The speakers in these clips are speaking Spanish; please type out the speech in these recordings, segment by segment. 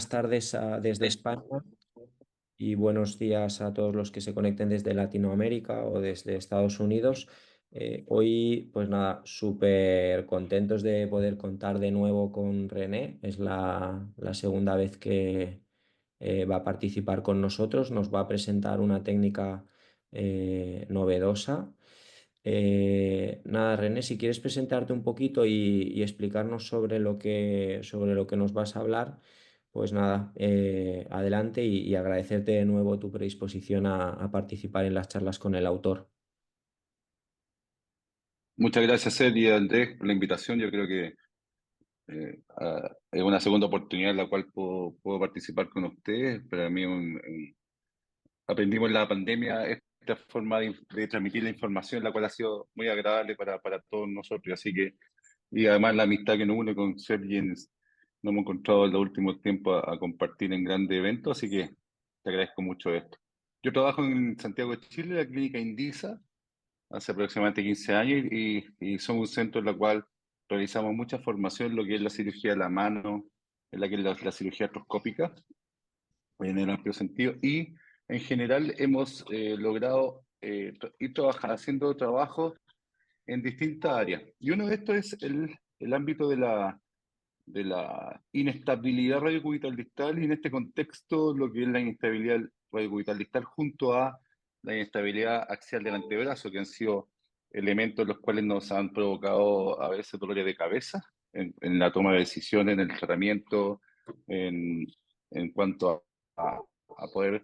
buenas tardes desde España y buenos días a todos los que se conecten desde Latinoamérica o desde Estados Unidos. Hoy, pues nada, súper contentos de poder contar de nuevo con René. Es la segunda vez que va a participar con nosotros. Nos va a presentar una técnica novedosa. Nada, René, si quieres presentarte un poquito y explicarnos sobre lo que nos vas a hablar, pues nada, adelante y agradecerte de nuevo tu predisposición a participar en las charlas con el autor. Muchas gracias, Ed y Andrés, por la invitación. Yo creo que es una segunda oportunidad en la cual puedo participar con ustedes. Para mí, aprendimos en la pandemia esta forma de transmitir la información, la cual ha sido muy agradable para todos nosotros. Así que, y además la amistad que nos une con Sergi, nos hemos encontrado en los últimos tiempos a compartir en grandes eventos. Así que te agradezco mucho esto. Yo trabajo en Santiago de Chile, la clínica Indisa hace aproximadamente 15 años y somos un centro en el cual realizamos mucha formación en lo que es la cirugía de la mano, en la que es la cirugía artroscópica, en el amplio sentido, y en general hemos logrado ir trabajando, haciendo trabajos en distintas áreas. Y uno de estos es el ámbito de la inestabilidad radiocubital distal y en este contexto lo que es la inestabilidad radiocubital distal junto a la inestabilidad axial del antebrazo, que han sido elementos los cuales nos han provocado a veces dolores de cabeza en la toma de decisiones, en el tratamiento, en, en cuanto a poder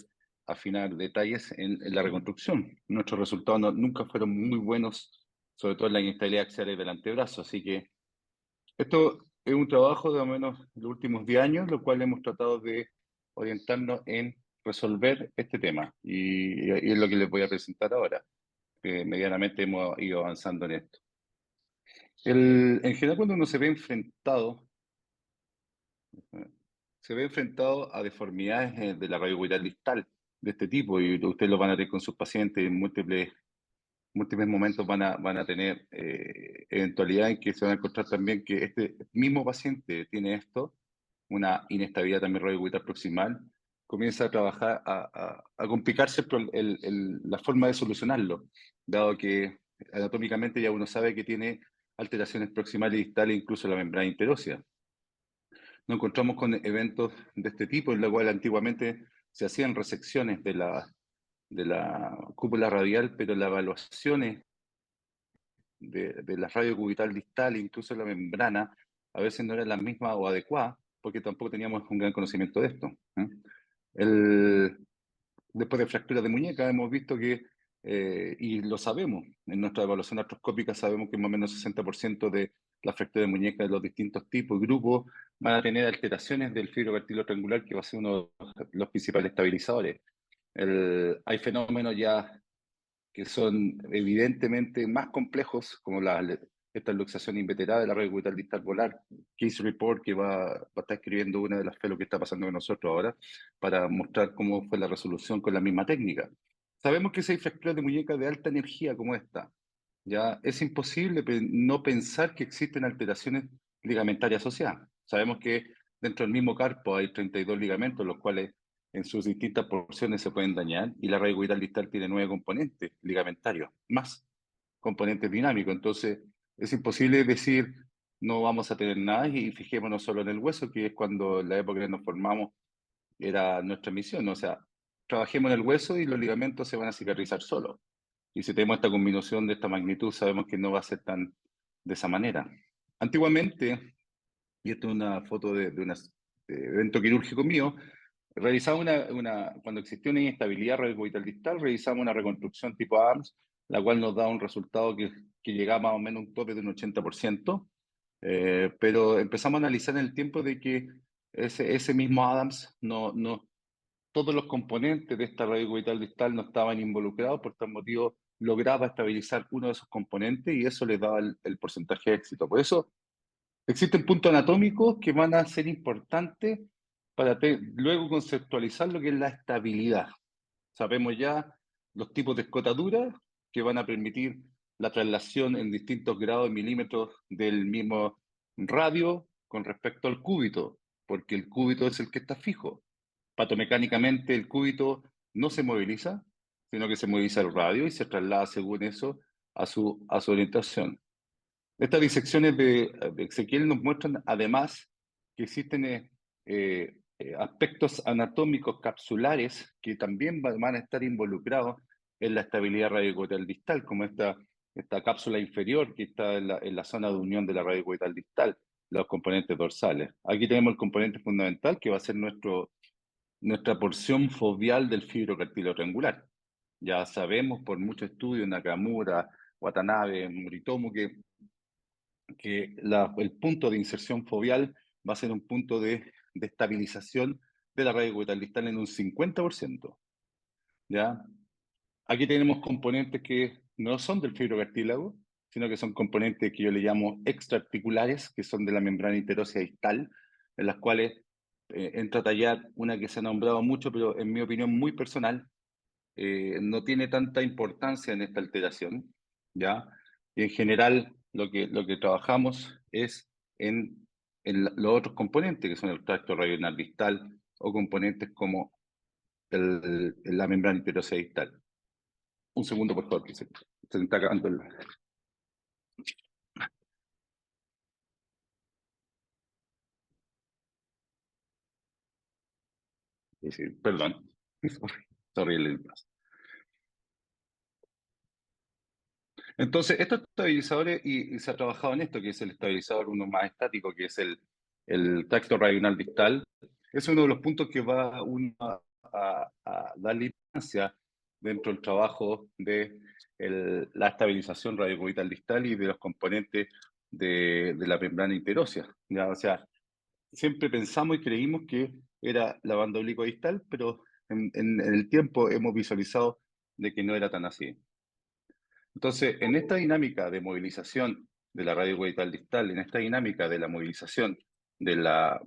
afinar detalles en la reconstrucción. Nuestros resultados nunca fueron muy buenos, sobre todo en la inestabilidad axial del antebrazo, así que esto es un trabajo de al menos los últimos 10 años, lo cual hemos tratado de orientarnos en resolver este tema. Y es lo que les voy a presentar ahora, que medianamente hemos ido avanzando en esto. En general, cuando uno se ve enfrentado a deformidades de la radiocubital distal de este tipo, y ustedes lo van a tener con sus pacientes en múltiples momentos van a tener eventualidades en que se van a encontrar también que este mismo paciente tiene esto, una inestabilidad también radiocubital proximal, comienza a trabajar, a complicarse la forma de solucionarlo, dado que anatómicamente ya uno sabe que tiene alteraciones proximales y distales, incluso la membrana interósea. Nos encontramos con eventos de este tipo, en la cual antiguamente se hacían resecciones de la cúpula radial, pero las evaluaciones de la radio cubital distal, incluso la membrana, a veces no eran las mismas o adecuadas, porque tampoco teníamos un gran conocimiento de esto. ¿Eh? El, Después de fracturas de muñeca hemos visto que, y lo sabemos, en nuestra evaluación artroscópica sabemos que más o menos el 60% de las fracturas de muñeca de los distintos tipos y grupos van a tener alteraciones del fibro cartílago triangular, que va a ser uno de los principales estabilizadores. Hay fenómenos ya que son evidentemente más complejos, como esta luxación inveterada de la red cubital distal volar, Case Report, que va a estar escribiendo una de las fe lo que está pasando con nosotros ahora, para mostrar cómo fue la resolución con la misma técnica. Sabemos que si hay fracturas de muñeca de alta energía como esta, ya es imposible no pensar que existen alteraciones ligamentarias asociadas. Sabemos que dentro del mismo carpo hay 32 ligamentos, los cuales en sus distintas porciones se pueden dañar, y la radio cubital distal tiene 9 componentes ligamentarios, más componentes dinámicos. Entonces, es imposible decir no vamos a tener nada y fijémonos solo en el hueso, que es cuando en la época que nos formamos era nuestra misión, ¿no? O sea, trabajemos en el hueso y los ligamentos se van a cicatrizar solos. Y si tenemos esta combinación de esta magnitud, sabemos que no va a ser tan de esa manera. Antiguamente, y esto es una foto de un evento quirúrgico mío, realizaba cuando existía una inestabilidad radiocubital distal, realizamos una reconstrucción tipo ARMS, la cual nos da un resultado que llegaba más o menos a un tope de un 80%, pero empezamos a analizar en el tiempo de que ese mismo Adams todos los componentes de esta radio cubital distal no estaban involucrados, por tal motivo lograba estabilizar uno de esos componentes y eso le daba el porcentaje de éxito. Por eso existen puntos anatómicos que van a ser importantes para luego conceptualizar lo que es la estabilidad. Sabemos ya los tipos de escotadura que van a permitir la traslación en distintos grados de milímetros del mismo radio con respecto al cúbito. porque el cúbito es el que está fijo. Patomecánicamente el cúbito no se moviliza, sino que se moviliza el radio y se traslada según eso a su orientación. Estas disecciones de Ezequiel nos muestran además que existen aspectos anatómicos capsulares que también van a estar involucrados en la estabilidad radiocoetal distal, como esta cápsula inferior que está en la zona de unión de la radiocoetal distal, los componentes dorsales. Aquí tenemos el componente fundamental que va a ser nuestra porción foveal del fibrocartílago triangular. Ya sabemos por muchos estudios, Nakamura, Watanabe, Moritomo, que el punto de inserción foveal va a ser un punto de estabilización de la radiocoetal distal en un 50%. ¿Ya? Aquí tenemos componentes que no son del fibrocartílago, sino que son componentes que yo le llamo extraarticulares, que son de la membrana interósea distal, en las cuales entra a tallar una que se ha nombrado mucho, pero en mi opinión muy personal, no tiene tanta importancia en esta alteración, ¿ya? Y en general lo que trabajamos es en los otros componentes, que son el tracto radional distal o componentes como la membrana interósea distal. Un segundo, por favor, que se me está acabando el... Sí, perdón. Sorry, el... Entonces, estos estabilizadores, y se ha trabajado en esto, que es el estabilizador uno más estático, que es el tracto radional distal, es uno de los puntos que va uno a darle importancia dentro del trabajo de la estabilización radiocoital distal y de los componentes de la membrana interósea. ¿Ya? O sea, siempre pensamos y creímos que era la banda obliqua distal, pero en el tiempo hemos visualizado de que no era tan así. Entonces, en esta dinámica de movilización de la radiocoital distal, en esta dinámica de la movilización de la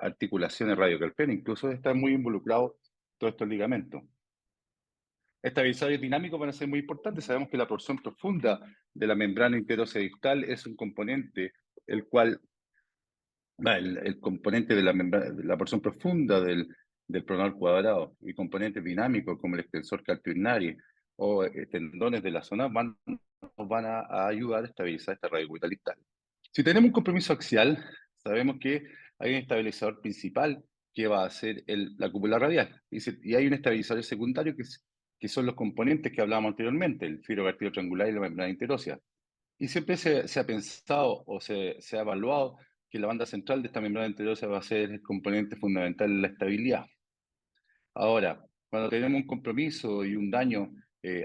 articulación radiocalpena, incluso está muy involucrado todos estos ligamentos. Estabilizadores dinámicos van a ser muy importantes. Sabemos que la porción profunda de la membrana interósea distal es un componente el cual, el componente de de la porción profunda del pronoral cuadrado y componentes dinámicos como el extensor calpurnari o tendones de la zona nos van a ayudar a estabilizar esta radiocoital distal. Si tenemos un compromiso axial, sabemos que hay un estabilizador principal que va a ser la cúpula radial y hay un estabilizador secundario que son los componentes que hablábamos anteriormente, el fibrocartílago triangular y la membrana interósea. Y siempre se ha pensado o se ha evaluado que la banda central de esta membrana interósea va a ser el componente fundamental en la estabilidad. Ahora, cuando tenemos un compromiso y un daño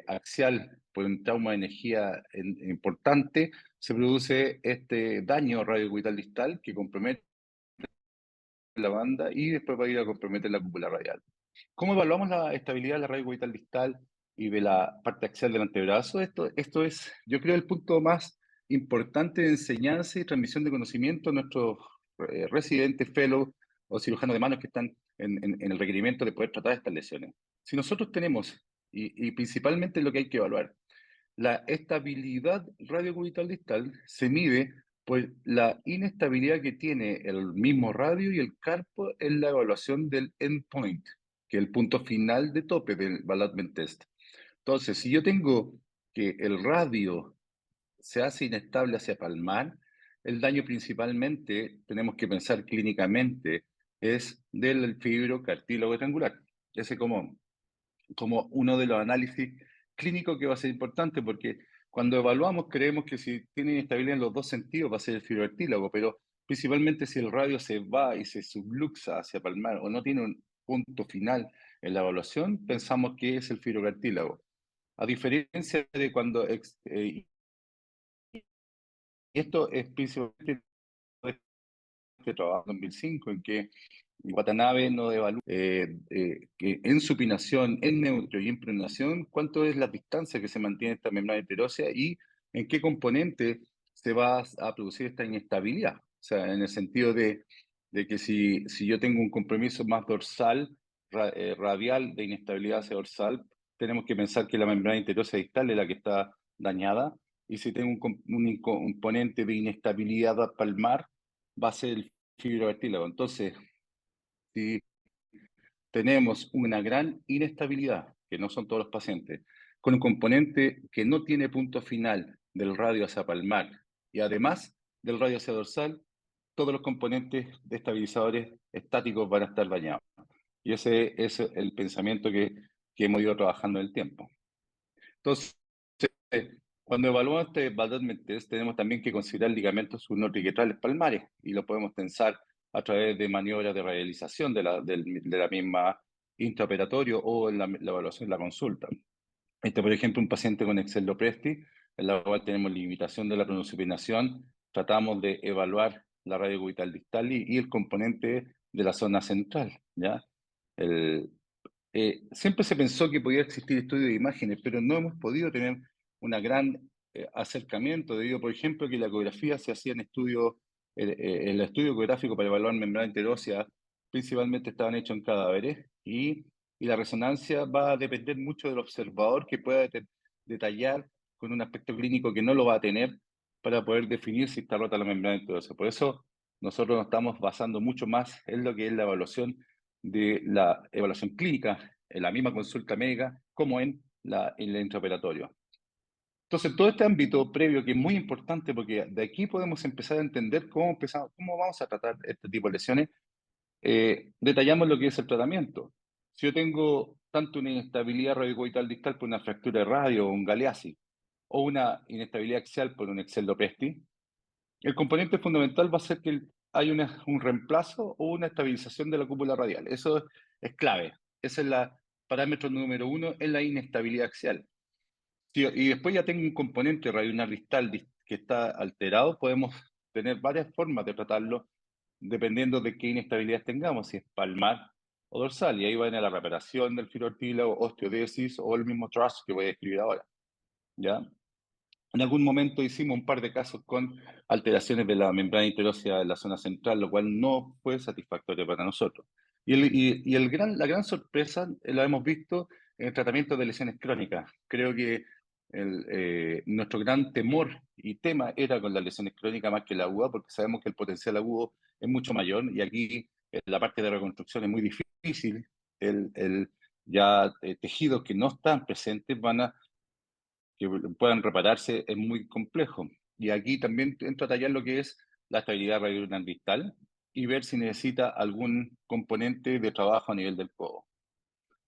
axial por un trauma de energía importante, se produce este daño radiocoital distal que compromete la banda y después va a ir a comprometer la cúpula radial. ¿Cómo evaluamos la estabilidad de la radiocoital distal y de la parte axial del antebrazo? Esto es, yo creo, el punto más importante de enseñanza y transmisión de conocimiento a nuestros residentes, fellows o cirujanos de manos que están en el requerimiento de poder tratar estas lesiones. Si nosotros tenemos, y principalmente lo que hay que evaluar, la estabilidad radiocubital distal se mide por la inestabilidad que tiene el mismo radio y el carpo en la evaluación del endpoint, que es el punto final de tope del Ballotment Test. Entonces, si yo tengo que el radio se hace inestable hacia palmar, el daño principalmente, tenemos que pensar clínicamente, es del fibrocartílago triangular. Ese como uno de los análisis clínicos que va a ser importante, porque cuando evaluamos creemos que si tiene inestabilidad en los dos sentidos va a ser el fibrocartílago, pero principalmente si el radio se va y se subluxa hacia palmar o no tiene un punto final en la evaluación, pensamos que es el fibrocartílago. A diferencia de cuando, y esto es principalmente este trabajo en 2005, en que Watanabe no evalúa que en supinación, en neutro y en pronación, cuánto es la distancia que se mantiene esta membrana heterósea y en qué componente se va a producir esta inestabilidad. O sea, en el sentido de que si yo tengo un compromiso más dorsal, radial de inestabilidad hacia dorsal, tenemos que pensar que la membrana heterósea distal es la que está dañada, y si tengo un componente de inestabilidad palmar, va a ser el fibrocartílago. Entonces, si tenemos una gran inestabilidad, que no son todos los pacientes, con un componente que no tiene punto final del radio hacia palmar y además del radio hacia dorsal, todos los componentes de estabilizadores estáticos van a estar dañados. Y ese es el pensamiento que hemos ido trabajando en el tiempo. Entonces, cuando evaluamos este Baldwin test, tenemos también que considerar ligamentos subnotriquetrales palmares y lo podemos tensar a través de maniobras de realización de la misma intraoperatorio o en la evaluación de la consulta. Por ejemplo, un paciente con excelopresti, en la cual tenemos limitación de la pronosupinación, tratamos de evaluar la radio cubital distal y el componente de la zona central, ¿ya? Siempre se pensó que podía existir estudio de imágenes, pero no hemos podido tener un gran acercamiento, debido, por ejemplo, que la ecografía se hacía en estudio, el estudio ecográfico para evaluar membrana interósea, principalmente estaban hechos en cadáveres, y la resonancia va a depender mucho del observador que pueda detallar con un aspecto clínico que no lo va a tener para poder definir si está rota la membrana interósea. Por eso nosotros nos estamos basando mucho más en lo que es la evaluación de la evaluación clínica en la misma consulta médica como en el intraoperatorio. Entonces, todo este ámbito previo que es muy importante porque de aquí podemos empezar a entender cómo vamos a tratar este tipo de lesiones, detallamos lo que es el tratamiento. Si yo tengo tanto una inestabilidad radiocoital distal por una fractura de radio o un Galeazzi, o una inestabilidad axial por un excelopresti, el componente fundamental va a ser que hay un reemplazo o una estabilización de la cúpula radial. Eso es clave. Ese es el parámetro número uno en la inestabilidad axial. Y después ya tengo un componente radioulnar distal que está alterado, podemos tener varias formas de tratarlo dependiendo de qué inestabilidad tengamos, si es palmar o dorsal. Y ahí va a la reparación del filo articulario, osteodesis o el mismo trust que voy a describir ahora. ¿Ya? En algún momento hicimos un par de casos con alteraciones de la membrana interósea en la zona central, lo cual no fue satisfactorio para nosotros. La gran sorpresa la hemos visto en el tratamiento de lesiones crónicas. Creo que nuestro gran temor y tema era con las lesiones crónicas más que la aguda, porque sabemos que el potencial agudo es mucho mayor y aquí en la parte de reconstrucción es muy difícil. Tejidos que no están presentes que puedan repararse es muy complejo. Y aquí también entra a tallar lo que es la estabilidad radioulnar distal y ver si necesita algún componente de trabajo a nivel del codo.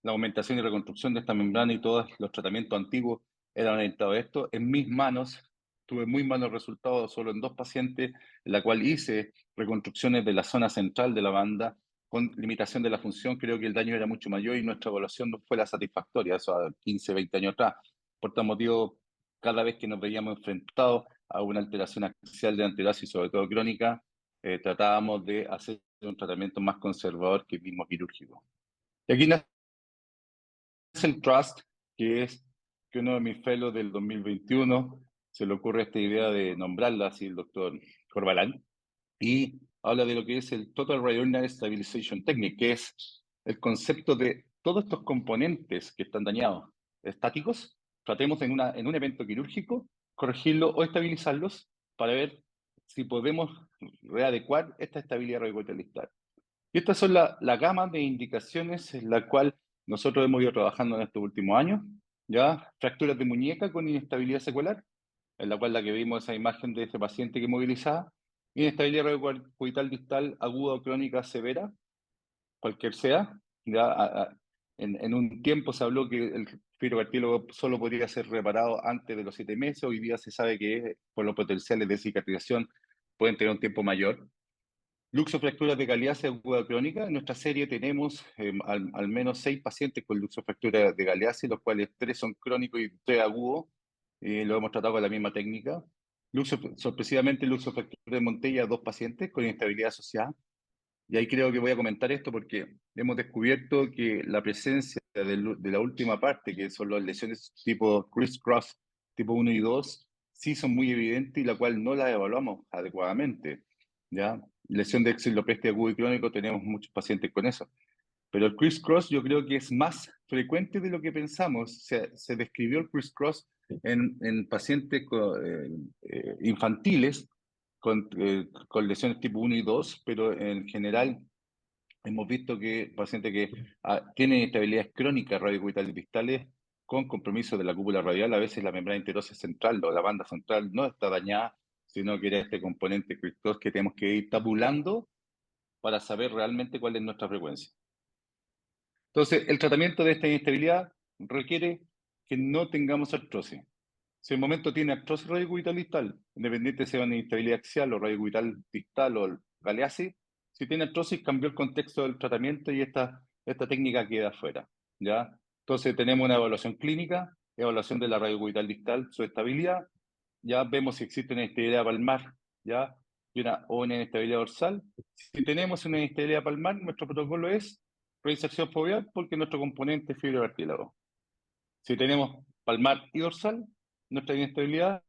La aumentación y reconstrucción de esta membrana y todos los tratamientos antiguos eran orientados a esto. En mis manos tuve muy malos resultados solo en 2 pacientes, en la cual hice reconstrucciones de la zona central de la banda con limitación de la función. Creo que el daño era mucho mayor y nuestra evaluación no fue la satisfactoria, eso a 15, 20 años atrás. Por tal motivo, cada vez que nos veíamos enfrentados a una alteración axial de anterosis, sobre todo crónica, tratábamos de hacer un tratamiento más conservador que el mismo quirúrgico. Y aquí nace el Trust, que es que uno de mis fellows del 2021 se le ocurre esta idea de nombrarla así el doctor Corbalán, y habla de lo que es el Total Radioulnar Stabilization Technique, que es el concepto de todos estos componentes que están dañados, estáticos, tratemos en un evento quirúrgico, corregirlos o estabilizarlos para ver si podemos readecuar esta estabilidad radiocoital. Y estas son la gama de indicaciones en la cual nosotros hemos ido trabajando en estos últimos años. ¿Ya? Fracturas de muñeca con inestabilidad secular, en la cual la que vimos esa imagen de ese paciente que movilizaba. Inestabilidad radiocoital distal aguda o crónica severa, cualquier sea. ¿Ya? En un tiempo se habló que el fibrocartílago solo podría ser reparado antes de los 7 meses. Hoy día se sabe que por los potenciales de cicatrización pueden tener un tiempo mayor. Luxofracturas de Galeazzi aguda crónica. En nuestra serie tenemos al menos 6 pacientes con luxofractura de Galeazzi, los cuales 3 son crónicos y 3 agudos. Lo hemos tratado con la misma técnica. Sorpresivamente, luxofractura de Montella, 2 pacientes con inestabilidad asociada. Y ahí creo que voy a comentar esto porque hemos descubierto que la presencia de la última parte, que son las lesiones tipo criss-cross, tipo 1 y 2, sí son muy evidentes y la cual no la evaluamos adecuadamente. ¿Ya? Lesión de excelopresti agudo y crónico, tenemos muchos pacientes con eso. Pero el criss-cross yo creo que es más frecuente de lo que pensamos. Se describió el criss-cross en pacientes infantiles con lesiones tipo 1 y 2, pero en general hemos visto que pacientes que tienen inestabilidades crónicas radiocuitales distales con compromiso de la cúpula radial, a veces la membrana interosa central o la banda central no está dañada, sino que era este componente QIC2 que tenemos que ir tabulando para saber realmente cuál es nuestra frecuencia. Entonces, el tratamiento de esta inestabilidad requiere que no tengamos artrosis. Si el momento tiene artrosis radiocubital distal, independiente sea una inestabilidad axial o radiocubital distal o galeasis, si tiene artrosis, cambió el contexto del tratamiento y esta técnica queda fuera, ¿ya? Entonces tenemos una evaluación clínica, evaluación de la radiocubital distal, su estabilidad, ya vemos si existe una inestabilidad palmar, ¿ya? O una inestabilidad dorsal. Si tenemos una inestabilidad palmar, nuestro protocolo es reinserción foveal porque nuestro componente es fibrocartílago. Si tenemos palmar y dorsal, nuestra inestabilidad,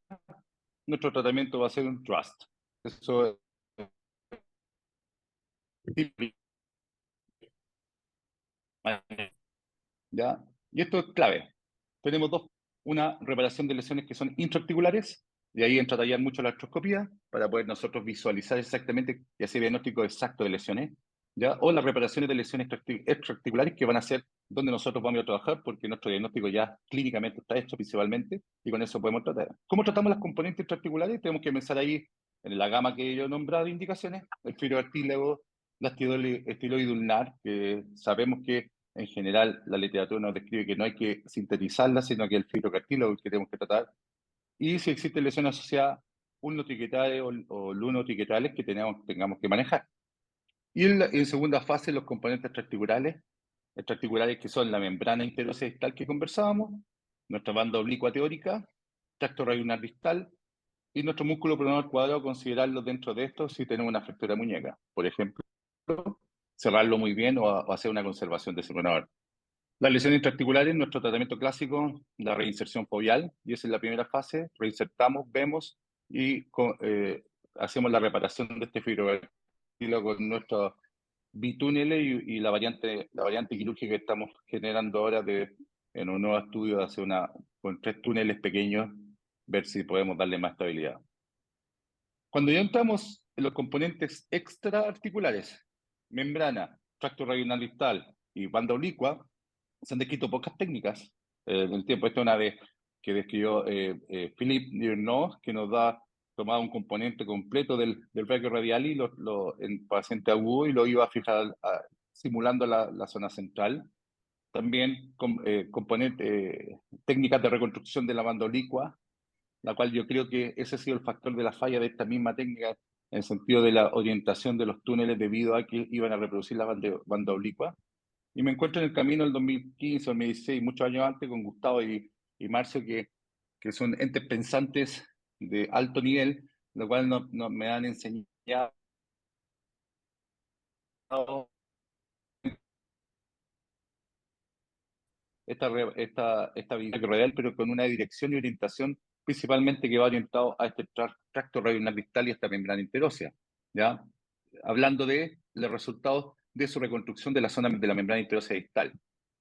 nuestro tratamiento va a ser un TRUST. Eso es, ¿ya? Y esto es clave. Tenemos dos, una reparación de lesiones que son intraarticulares, y ahí entra a tallar mucho la artroscopía para poder nosotros visualizar exactamente y hacer diagnóstico exacto de lesiones, ¿ya? O las reparaciones de lesiones extraarticulares que van a ser donde nosotros vamos a trabajar porque nuestro diagnóstico ya clínicamente está hecho principalmente y con eso podemos tratar. ¿Cómo tratamos las componentes extraarticulares? Tenemos que pensar ahí en la gama que yo he nombrado de indicaciones, el fibrocartílago, la estiloide ulnar, que sabemos que en general, la literatura nos describe que no hay que sintetizarla, sino que el fibrocartílago que tenemos que tratar. Y si existe lesión asociada, ulnotriquetales o lunotriquetales que tengamos que manejar. Y en segunda fase, los componentes extraarticulares que son la membrana interosa distal que conversábamos, nuestra banda oblicua teórica, tracto radioulnar distal y nuestro músculo pronador cuadrado, considerarlo dentro de esto si tenemos una fractura de muñeca. Por ejemplo, cerrarlo muy bien o hacer una conservación de ese pronador. Las lesiones intraarticulares, nuestro tratamiento clásico, la reinserción foveal, y esa es la primera fase, reinsertamos, vemos y hacemos la reparación de este fibrocartílago con nuestros bitúneles y la variante quirúrgica que estamos generando ahora en un nuevo estudio de hacer con 3 túneles pequeños, ver si podemos darle más estabilidad. Cuando ya entramos en los componentes extraarticulares, membrana, tracto radioulnar distal y banda oblicua, se han descrito pocas técnicas en el tiempo. Esta es una vez que describió Philippe Dirnos, que nos da tomaba un componente completo del braquio radial y en paciente agudo y lo iba a fijar simulando la zona central. También técnicas de reconstrucción de la banda oblicua, la cual yo creo que ese ha sido el factor de la falla de esta misma técnica en el sentido de la orientación de los túneles debido a que iban a reproducir la banda oblicua. Y me encuentro en el camino del 2015, 2016, muchos años antes, con Gustavo y Marcio, que son entes pensantes de alto nivel, lo cual me han enseñado esta vida real, pero con una dirección y orientación principalmente que va orientado a este tracto radioulnar distal y esta membrana interósea, ¿ya? Hablando de los resultados de su reconstrucción de la zona de la membrana interósea distal.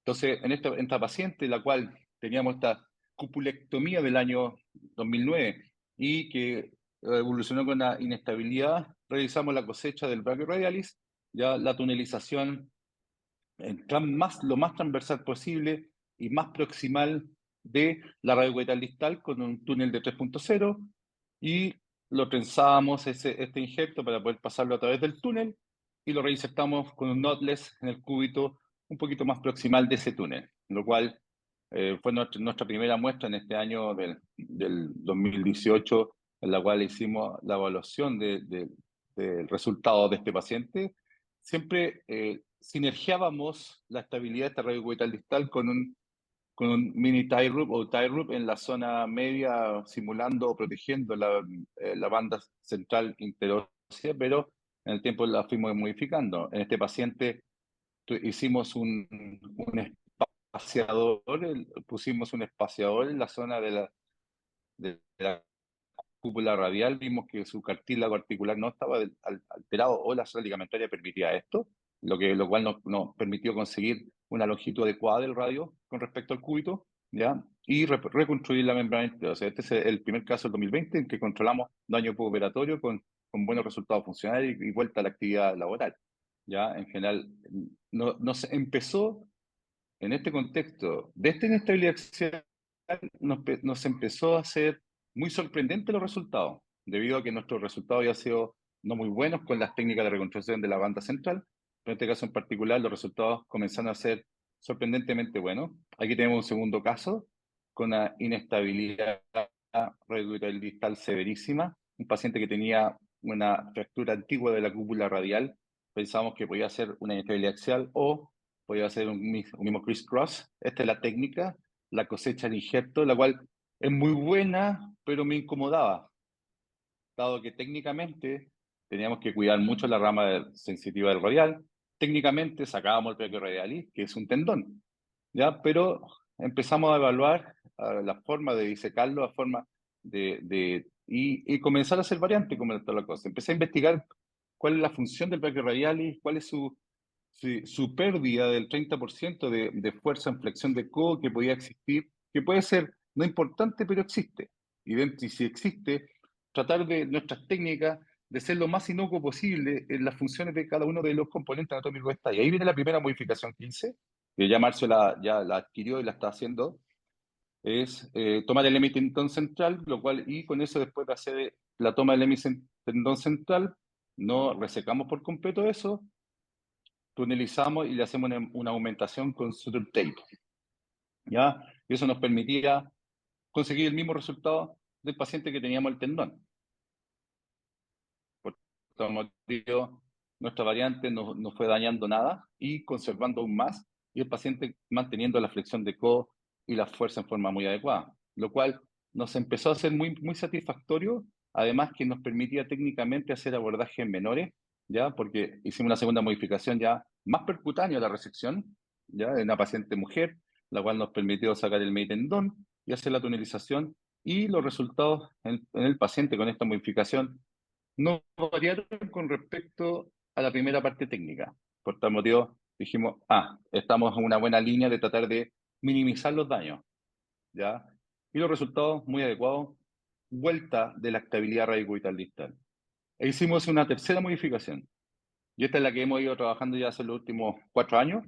Entonces, en esta paciente, la cual teníamos esta cupulectomía del año 2009 y que evolucionó con la inestabilidad, realizamos la cosecha del brachioradialis, ya la tunelización lo más transversal posible y más proximal de la radiocuetal distal con un túnel de 3.0 y lo trenzábamos este injerto para poder pasarlo a través del túnel y lo reinsertamos con un knotless en el cúbito un poquito más proximal de ese túnel, lo cual fue nuestra primera muestra en este año del 2018, en la cual hicimos la evaluación del resultado de este paciente. Siempre sinergiábamos la estabilidad de esta radiocuetal distal con un mini tie rope o tie rope en la zona media, simulando o protegiendo la banda central interósea, pero en el tiempo la fuimos modificando. En este paciente hicimos un espaciador, pusimos un espaciador en la zona de la cúpula radial, vimos que su cartílago articular no estaba alterado o la zona ligamentaria permitía esto, lo cual nos permitió conseguir una longitud adecuada del radio con respecto al cúbito, ¿ya? Y reconstruir la membrana. O sea, este es el primer caso del 2020 en que controlamos daño postoperatorio con buenos resultados funcionales y vuelta a la actividad laboral. ya en general no se empezó en este contexto de esta inestabilidad axial, nos empezó a ser muy sorprendente los resultados, debido a que nuestros resultados habían sido no muy buenos con las técnicas de reconstrucción de la banda central, pero en este caso en particular los resultados comenzaron a ser sorprendentemente buenos. Aquí tenemos un segundo caso con una inestabilidad reductora distal severísima, un paciente que tenía una fractura antigua de la cúpula radial, pensamos que podía ser una inestabilidad axial o podía hacer un mismo criss-cross. Esta es la técnica, la cosecha de injerto, la cual es muy buena, pero me incomodaba, dado que técnicamente teníamos que cuidar mucho la rama sensitiva del radial. Técnicamente sacábamos el brachioradialis, que es un tendón, ¿ya? Pero empezamos a evaluar la forma de disecarlo, la forma y comenzar a hacer variantes, como está la cosa. Empecé a investigar cuál es la función del brachioradialis, cuál es su pérdida del 30% de fuerza en flexión de codo que podía existir, que puede ser no importante, pero existe. Y si existe, tratar de nuestras técnicas de ser lo más inocuo posible en las funciones de cada uno de los componentes anatómicos de esta. Y ahí viene la primera modificación que hice, que ya Marcio ya la adquirió y la está haciendo, es tomar el hemitendón central, lo cual, y con eso después de hacer la toma del hemitendón central, no resecamos por completo eso, tunelizamos y le hacemos una aumentación con suture tape, ¿ya? Y eso nos permitía conseguir el mismo resultado del paciente que teníamos el tendón. Por tal motivo, nuestra variante no fue dañando nada y conservando aún más, y el paciente manteniendo la flexión de codo y la fuerza en forma muy adecuada, lo cual nos empezó a ser muy satisfactorio, además que nos permitía técnicamente hacer abordajes menores, ¿ya? Porque hicimos una segunda modificación ya más percutánea a la resección, ¿ya? En una paciente mujer, la cual nos permitió sacar el meitendón y hacer la tunelización, y los resultados en el paciente con esta modificación no variaron con respecto a la primera parte técnica. Por tal motivo, dijimos, estamos en una buena línea de tratar de minimizar los daños, ¿ya? Y los resultados muy adecuados, vuelta de la estabilidad radicubital distal. E hicimos una tercera modificación, y esta es la que hemos ido trabajando ya hace los últimos 4 años,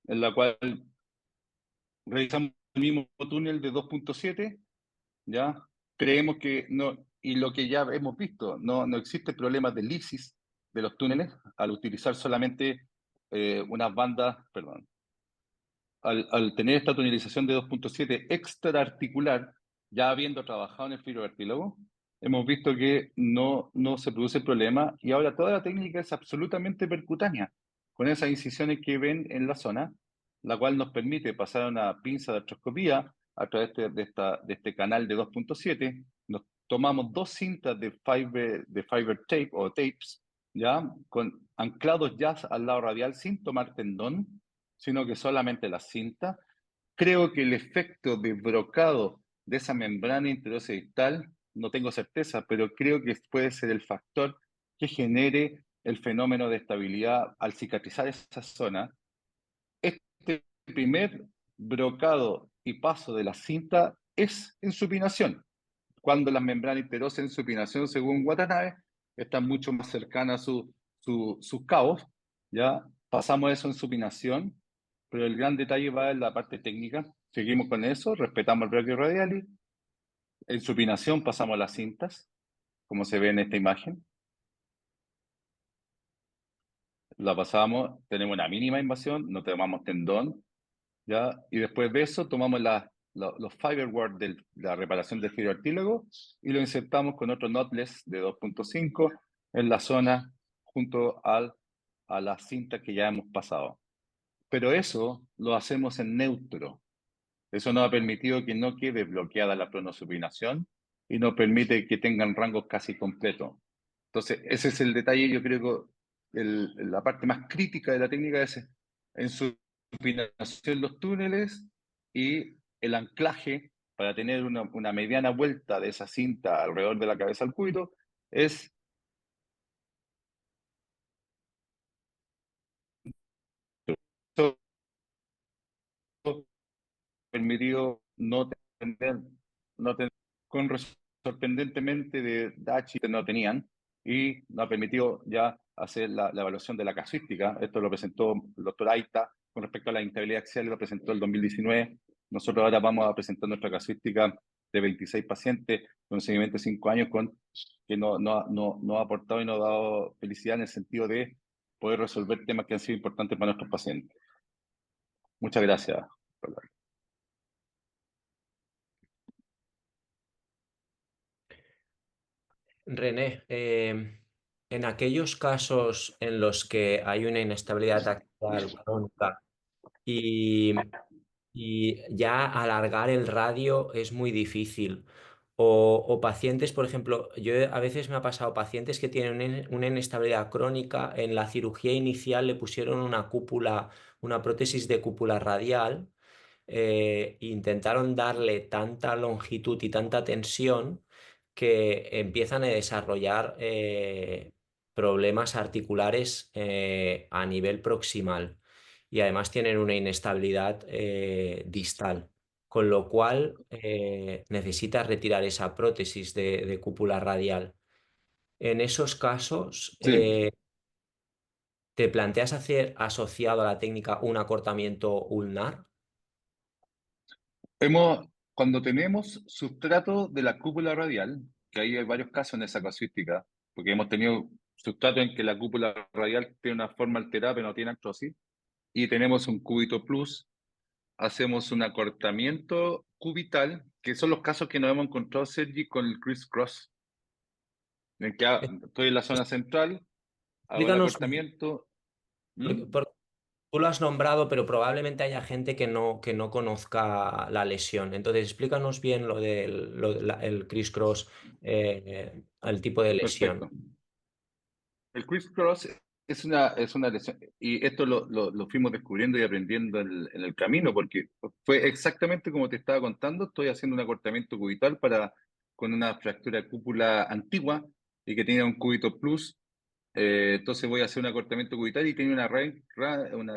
en la cual realizamos el mismo túnel de 2.7, ¿ya? Creemos que no, y lo que ya hemos visto, no existe problema de lisis de los túneles al utilizar solamente unas bandas, perdón, al tener esta tunelización de 2.7 extraarticular, ya habiendo trabajado en el fibrocartílago, hemos visto que no se produce problema, y ahora toda la técnica es absolutamente percutánea, con esas incisiones que ven en la zona, la cual nos permite pasar una pinza de artroscopía a través de este canal de 2.7. Nos tomamos dos cintas de fiber tape o tapes, ya anclados ya al lado radial sin tomar tendón, sino que solamente la cinta. Creo que el efecto de brocado de esa membrana interosseal, no tengo certeza, pero creo que puede ser el factor que genere el fenómeno de estabilidad al cicatrizar esa zona. Este primer brocado y paso de la cinta es en supinación, cuando las membranas interosas en supinación, según Watanabe, están mucho más cercanas a sus cabos, ¿ya? Pasamos eso en supinación, pero el gran detalle va en la parte técnica. Seguimos con eso, respetamos el brachioradialis. En supinación pasamos las cintas, como se ve en esta imagen. La pasamos, tenemos una mínima invasión, no tomamos tendón, ¿ya? Y después de eso tomamos los fiberboard de la reparación del fibroartílago y lo insertamos con otro knotless de 2.5 en la zona junto a la cinta que ya hemos pasado. Pero eso lo hacemos en neutro. Eso nos ha permitido que no quede bloqueada la pronosupinación y nos permite que tengan rangos casi completos. Entonces, ese es el detalle, yo creo que la parte más crítica de la técnica es en supinación los túneles y el anclaje para tener una mediana vuelta de esa cinta alrededor de la cabeza al cúbito es permitido no tener con sorprendentemente de Dachi no tenían. y nos ha permitido ya hacer la evaluación de la casuística. Esto lo presentó el doctor Aita con respecto a la instabilidad axial, lo presentó el 2019. Nosotros ahora vamos a presentar nuestra casuística de 26 pacientes con seguimiento de 5 años, que no ha aportado y nos ha dado felicidad en el sentido de poder resolver temas que han sido importantes para nuestros pacientes. Muchas gracias. René, en aquellos casos en los que hay una inestabilidad axial crónica y, y ya alargar el radio es muy difícil, o pacientes, por ejemplo, a veces me ha pasado pacientes que tienen una inestabilidad crónica, en la cirugía inicial le pusieron una cúpula, una prótesis de cúpula radial, intentaron darle tanta longitud y tanta tensión que empiezan a desarrollar problemas articulares a nivel proximal y además tienen una inestabilidad distal, con lo cual necesitas retirar esa prótesis de cúpula radial. En esos casos, Sí, ¿te planteas hacer asociado a la técnica un acortamiento ulnar? cuando tenemos sustrato de la cúpula radial, que ahí hay varios casos en esa casuística, porque hemos tenido sustrato en que la cúpula radial tiene una forma alterada pero no tiene artrosis, y tenemos un cúbito plus, hacemos un acortamiento cubital, que son los casos que nos hemos encontrado, Sergi, con el criss-cross, en que estoy en la zona central, hago el Explícanos, acortamiento. porque, ¿Mm? porque tú lo has nombrado, pero probablemente haya gente que no conozca la lesión. Entonces, explícanos bien el criss-cross, el tipo de lesión. Perfecto. El criss-cross es una lesión, y esto lo fuimos descubriendo y aprendiendo en el camino, porque fue exactamente como te estaba contando. Estoy haciendo un acortamiento cubital con una fractura de cúpula antigua y que tenía un cúbito plus. Entonces voy a hacer un acortamiento cubital y tiene una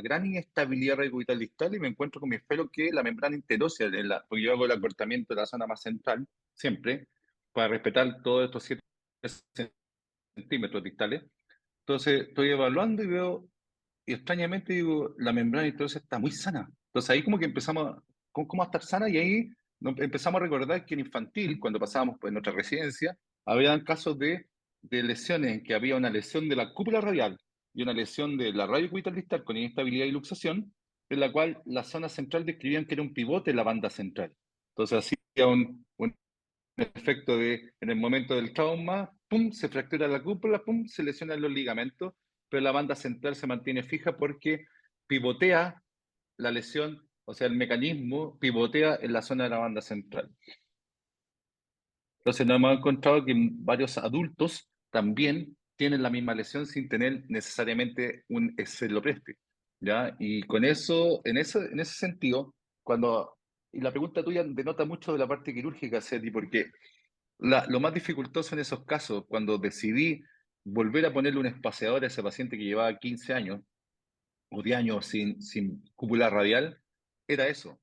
gran inestabilidad cubital distal, y me encuentro con mi esfero que la membrana interósea, porque yo hago el acortamiento de la zona más central, siempre, para respetar todos estos 7 centímetros distales. Entonces estoy evaluando y veo, y extrañamente digo, la membrana entonces está muy sana. Entonces ahí como que empezamos, ¿cómo a estar sana? Y ahí empezamos a recordar que en infantil, cuando pasábamos por nuestra residencia, había casos de lesiones en que había una lesión de la cúpula radial y una lesión de la radio cubital distal con inestabilidad y luxación, en la cual la zona central describían que era un pivote en la banda central. Entonces hacía un efecto de, en el momento del trauma, pum, se fractura la cúpula, pum, se lesionan los ligamentos, pero la banda central se mantiene fija porque pivotea la lesión, o sea, el mecanismo pivotea en la zona de la banda central. Entonces nos hemos encontrado que varios adultos también tienen la misma lesión sin tener necesariamente un escelopreste, ¿ya? Y con eso, en ese sentido, y la pregunta tuya denota mucho de la parte quirúrgica, Seti, porque lo más dificultoso en esos casos, cuando decidí volver a ponerle un espaciador a ese paciente que llevaba 15 años o 10 años sin cúpula radial, era eso.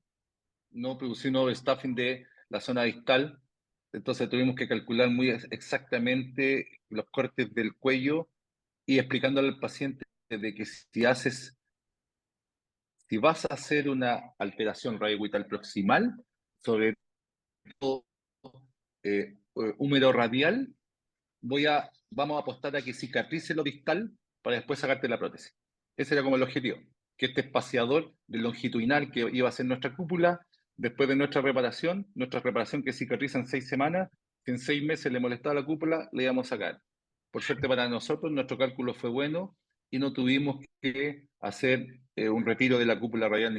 No producir un overstaffing de la zona distal. Entonces tuvimos que calcular muy exactamente los cortes del cuello y explicándole al paciente de que si vas a hacer una alteración radiocubital proximal, sobre todo húmero radial, vamos a apostar a que cicatrice lo distal para después sacarte la prótesis. Ese era como el objetivo, que este espaciador de longitudinal que iba a ser nuestra cúpula, después de nuestra reparación que cicatriza en 6 semanas, si en 6 meses le molestaba la cúpula, le íbamos a sacar. Por suerte para nosotros, nuestro cálculo fue bueno y no tuvimos que hacer un retiro de la cúpula radial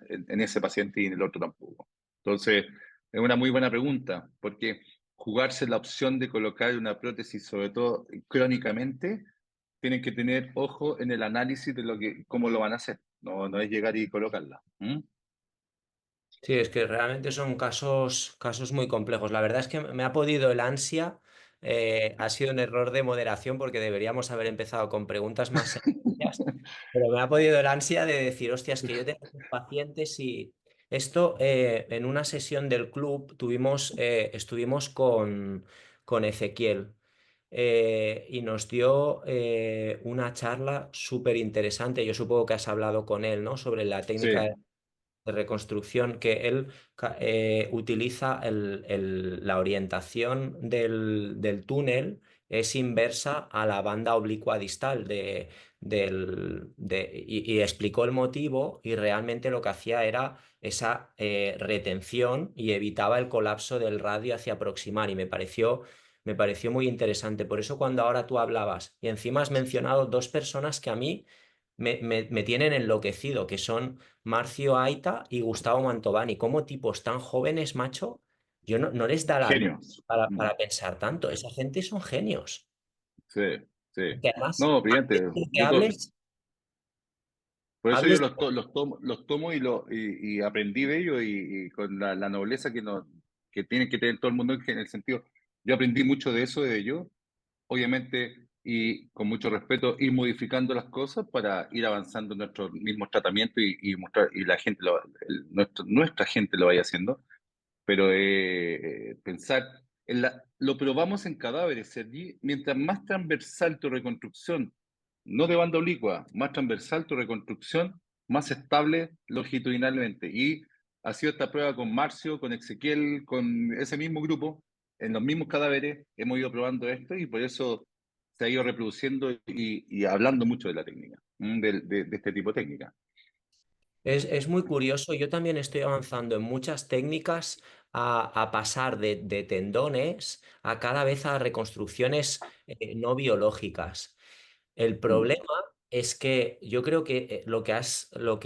en ese paciente y en el otro tampoco. Entonces, es una muy buena pregunta, porque jugarse la opción de colocar una prótesis, sobre todo crónicamente, tienen que tener ojo en el análisis de cómo lo van a hacer. No es llegar y colocarla. ¿Mm? Sí, es que realmente son casos muy complejos. La verdad es que me ha podido el ansia. Ha sido un error de moderación porque deberíamos haber empezado con preguntas más sencillas, pero me ha podido el ansia de decir, hostias, que yo tengo pacientes y esto en una sesión del club estuvimos con Ezequiel. y nos dio una charla súper interesante. Yo supongo que has hablado con él, ¿no? Sobre la técnica Sí, de reconstrucción, que él utiliza la orientación del túnel es inversa a la banda oblicua distal y explicó el motivo y realmente lo que hacía era esa retención y evitaba el colapso del radio hacia proximar y me pareció muy interesante. Por eso cuando ahora tú hablabas y encima has mencionado dos personas que a mí me tienen enloquecido, que son Marcio Aita y Gustavo Mantovani. ¿Cómo tipos tan jóvenes, macho? Yo no les da la vida genios. para pensar tanto. Esa gente son genios. Sí, sí. Que además, No, hables brillante. lo que hables, Por eso yo hables. los tomo y aprendí de ellos y con la nobleza que tiene que tener todo el mundo en el sentido. Yo aprendí mucho de eso de ellos, obviamente, y con mucho respeto, ir modificando las cosas para ir avanzando en nuestros mismos tratamientos y mostrar, y la gente, nuestra gente lo vaya haciendo. Pero pensar, lo probamos en cadáveres, allí, mientras más transversal tu reconstrucción, no de banda oblicua, más transversal tu reconstrucción, más estable longitudinalmente. Y ha sido esta prueba con Marcio, con Ezequiel, con ese mismo grupo, en los mismos cadáveres, hemos ido probando esto y por eso se ha ido reproduciendo y hablando mucho de la técnica, de este tipo de técnica. Es muy curioso. Yo también estoy avanzando en muchas técnicas a pasar de tendones a cada vez a reconstrucciones no biológicas. El Mm. problema es que yo creo que lo que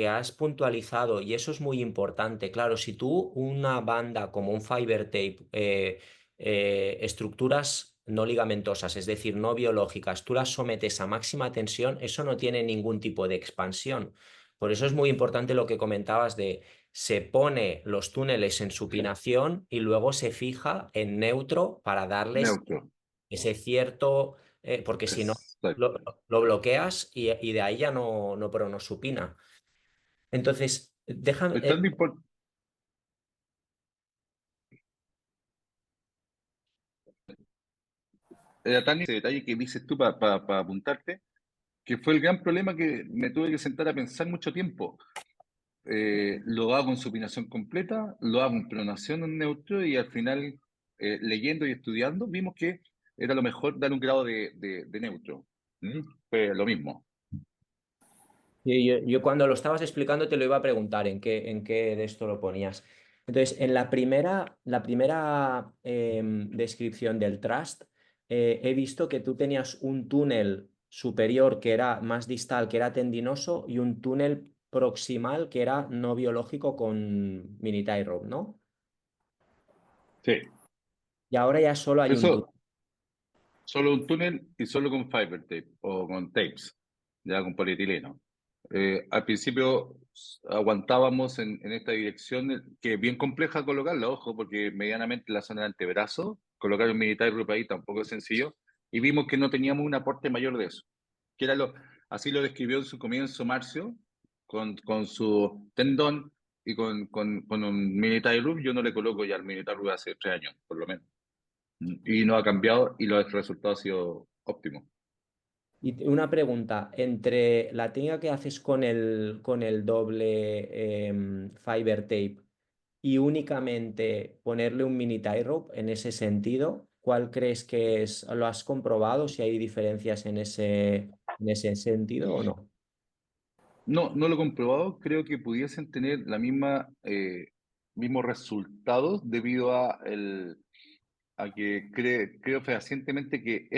has puntualizado, y eso es muy importante, claro, si tú una banda como un fiber tape, estructuras no ligamentosas, es decir, no biológicas, tú las sometes a máxima tensión, eso no tiene ningún tipo de expansión. Por eso es muy importante lo que comentabas de se pone los túneles en supinación y luego se fija en neutro para darles Neutro. ese cierto, porque si no, lo, Exacto. lo bloqueas y de ahí ya no supina. Entonces, déjame, Es tan importante. Era tan ese detalle que dices tú para apuntarte, que fue el gran problema que me tuve que sentar a pensar mucho tiempo. Lo hago en supinación completa, lo hago en pronación en neutro y al final, leyendo y estudiando, vimos que era lo mejor dar un grado de neutro. ¿Mm? Fue lo mismo. yo cuando lo estabas explicando te lo iba a preguntar en qué de esto lo ponías. Entonces, en la primera descripción del trust, he visto que tú tenías un túnel superior que era más distal, que era tendinoso, y un túnel proximal que era no biológico con mini tie rope, ¿no? Sí. Y ahora ya solo hay un túnel. Eso, solo un túnel y solo con fiber tape o con tapes, ya con polietileno. Al principio aguantábamos en esta dirección, que es bien compleja colocarla, ojo, porque medianamente la zona del antebrazo, colocar un militar group ahí tampoco es sencillo, y vimos que no teníamos un aporte mayor de eso, que era así lo describió en su comienzo Marcio, con su tendón y con un militar group. Yo no le coloco ya al militar group hace 3 años, por lo menos. Y no ha cambiado y los resultados han sido óptimos. Y una pregunta, entre la técnica que haces con el doble fiber tape y únicamente ponerle un mini tie rope en ese sentido, ¿cuál crees que es? ¿Lo has comprobado si hay diferencias en ese sentido o no? No, no lo he comprobado. Creo que pudiesen tener la mismos resultados debido a que creo fehacientemente que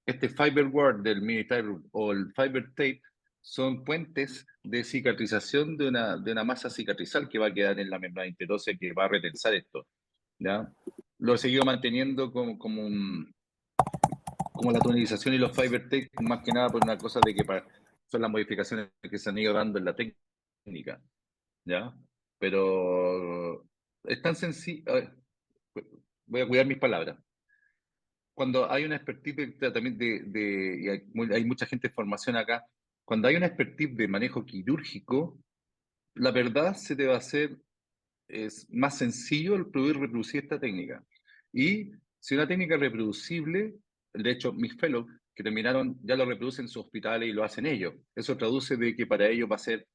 este fiberboard del military root o el fiber tape son puentes de cicatrización de una masa cicatrizal que va a quedar en la membrana interosea que va a retensar esto, ¿ya? Lo he seguido manteniendo como la tonalización y los fiber tape, más que nada por una cosa de que son las modificaciones que se han ido dando en la técnica, ¿ya? Pero es tan sencillo. A ver, voy a cuidar mis palabras. Cuando hay una expertise de tratamiento y hay mucha gente en formación acá, cuando hay una expertise de manejo quirúrgico, la verdad se te va a hacer es más sencillo el poder reproducir esta técnica. Y si una técnica es reproducible, de hecho, mis fellows que terminaron ya lo reproducen en sus hospitales y lo hacen ellos. Eso traduce de que para ellos va a ser,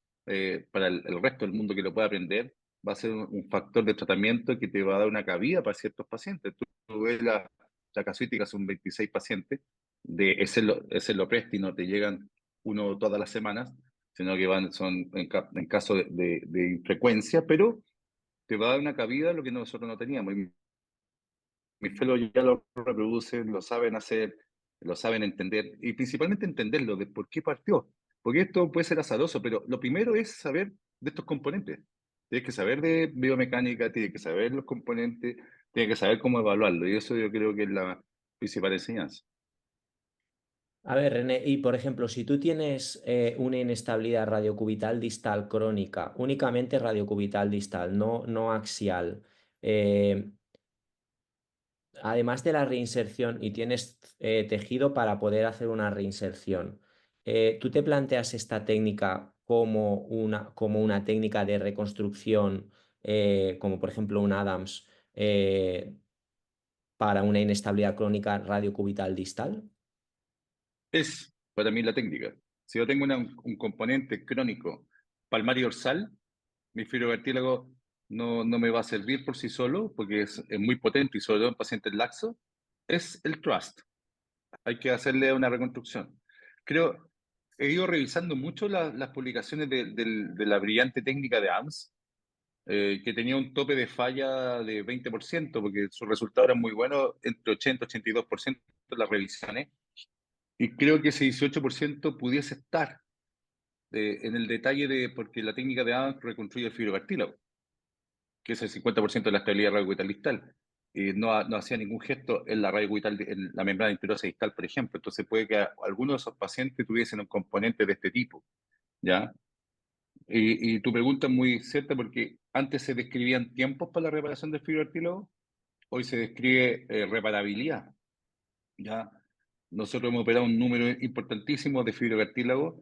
para el resto del mundo que lo pueda aprender, va a ser un factor de tratamiento que te va a dar una cabida para ciertos pacientes. Tú ves la casuística, son 26 pacientes, ese lo Presti, no te llegan uno todas las semanas, sino que son en caso de infrecuencia, pero te va a dar una cabida lo que nosotros no teníamos. Y mis fellows ya lo reproducen, lo saben hacer, lo saben entender, y principalmente entenderlo de por qué partió. Porque esto puede ser azaroso, pero lo primero es saber de estos componentes. Tienes que saber de biomecánica, tienes que saber los componentes, tienes que saber cómo evaluarlo, y eso yo creo que es la principal enseñanza. A ver, René, y por ejemplo, si tú tienes una inestabilidad radiocubital distal crónica, únicamente radiocubital distal, no axial, eh, además de la reinserción y tienes tejido para poder hacer una reinserción, ¿tú te planteas esta técnica como una técnica de reconstrucción, como por ejemplo un Adams, para una inestabilidad crónica radiocubital distal? Es para mí la técnica. Si yo tengo un componente crónico palmar y dorsal, mi fibrocartílago no me va a servir por sí solo, porque es muy potente y sobre todo en pacientes laxos, es el trust. Hay que hacerle una reconstrucción. Creo, he ido revisando mucho las publicaciones de la brillante técnica de AMS, que tenía un tope de falla de 20%, porque sus resultados eran muy buenos, entre 80 y 82% de las revisiones, y creo que ese 18% pudiese estar en el detalle de, porque la técnica de AMS reconstruye el fibrocartílago, que es el 50% de la estabilidad radiocubital distal. Y no hacía ningún gesto en la radiocubital, en la membrana interior distal, por ejemplo. Entonces puede que algunos de esos pacientes tuviesen un componente de este tipo, ¿ya? Y tu pregunta es muy cierta porque antes se describían tiempos para la reparación del fibrocartílago, hoy se describe reparabilidad, ¿ya? Nosotros hemos operado un número importantísimo de fibrocartílago.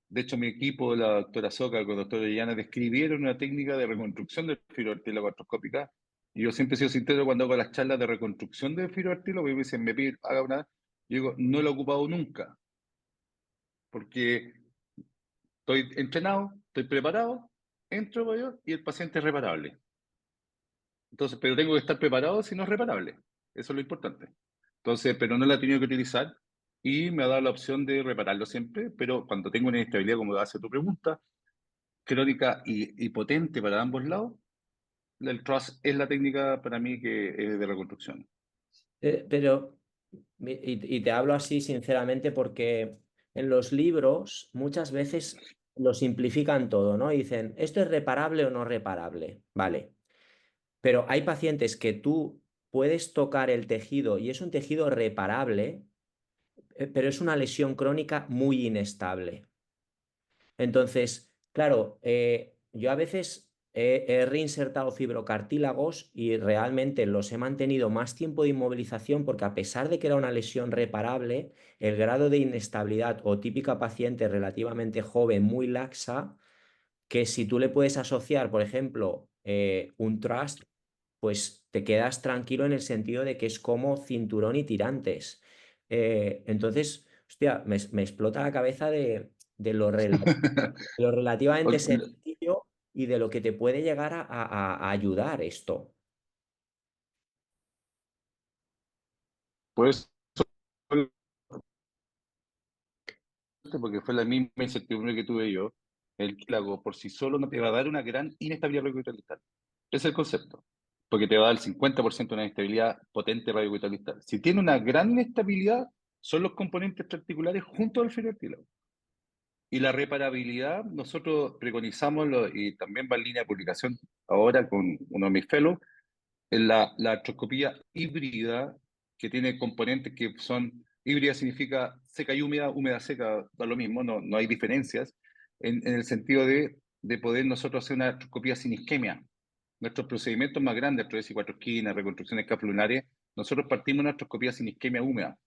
De hecho, mi equipo, la doctora Soca con la doctora Llana, describieron una técnica de reconstrucción del fibrocartílago artroscópica. Y yo siempre he sido sincero cuando hago las charlas de reconstrucción del fibrocartílago, y me dicen, me piden, haga una. Yo digo, no lo he ocupado nunca, porque estoy entrenado, estoy preparado, entro yo y el paciente es reparable. Entonces, pero tengo que estar preparado si no es reparable. Eso es lo importante. Entonces, pero no la he tenido que utilizar y me ha dado la opción de repararlo siempre, pero cuando tengo una inestabilidad, como hace tu pregunta, crónica y potente para ambos lados, el trust es la técnica para mí que es de reconstrucción. Pero, y te hablo así sinceramente porque en los libros muchas veces lo simplifican todo, ¿no? Y dicen, ¿esto es reparable o no reparable? Vale. Pero hay pacientes que tú puedes tocar el tejido y es un tejido reparable, pero es una lesión crónica muy inestable. Entonces, claro, yo a veces he reinsertado fibrocartílagos y realmente los he mantenido más tiempo de inmovilización porque a pesar de que era una lesión reparable, el grado de inestabilidad o típica paciente relativamente joven, muy laxa, que si tú le puedes asociar, por ejemplo, un trust, pues te quedas tranquilo en el sentido de que es como cinturón y tirantes. Entonces, hostia, me explota la cabeza de lo relativamente sencillo y de lo que te puede llegar a ayudar esto. Pues, porque fue la misma incertidumbre que tuve yo, el cartílago por sí solo no te va a dar una gran inestabilidad radiocubital. Ese es el concepto, porque te va a dar el 50% de una inestabilidad potente radiocubital. Si tiene una gran inestabilidad, son los componentes articulares junto al fibrocartílago. Y la reparabilidad, nosotros preconizamos, y también va en línea de publicación ahora con uno de mis fellows, en la artroscopía híbrida, que tiene componentes que son, híbrida significa seca y húmeda, húmeda seca, da lo mismo, no hay diferencias, en el sentido de poder nosotros hacer una artroscopía sin isquemia. Nuestros procedimientos más grandes, artrosis y cuatro esquinas, reconstrucciones escapulares, nosotros partimos de una artroscopía sin isquemia húmeda.